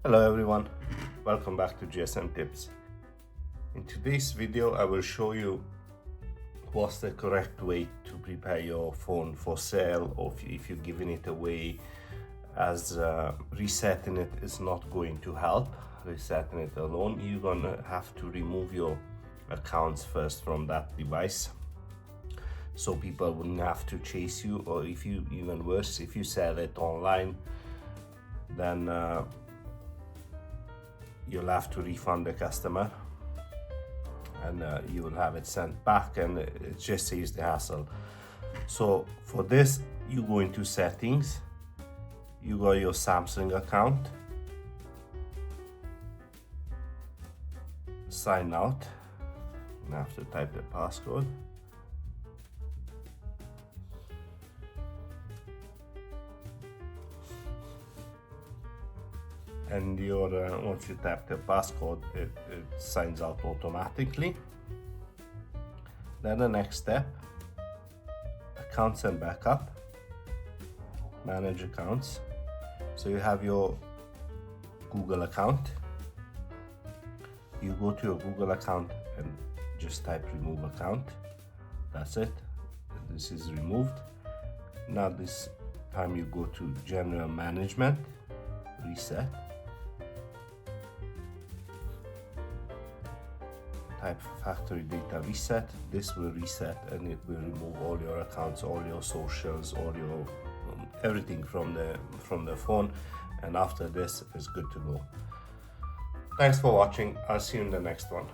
Hello everyone, welcome back to GSM Tips. In today's video I will show you what's the correct way to prepare your phone for sale, or if you're giving it away, as resetting it is not going to help. Resetting it alone, you're gonna have to remove your accounts first from that device, so people wouldn't have to chase you, or if you, even worse, if you sell it online, then you'll have to refund the customer, and you will have it sent back, and it just saves the hassle. So for this, you go into settings, you got your Samsung account, sign out, you have to type the passcode, and your once you tap the passcode, it signs out automatically. Then the next step, accounts and backup, manage accounts. So you have your Google account, you go to your Google account and just type remove account. That's it, this is removed. Now this time you go to general management, reset, type factory data reset. This will reset and it will remove all your accounts, all your socials, all your everything from the phone, and after this it's good to go. Thanks for watching. I'll see you in the next one.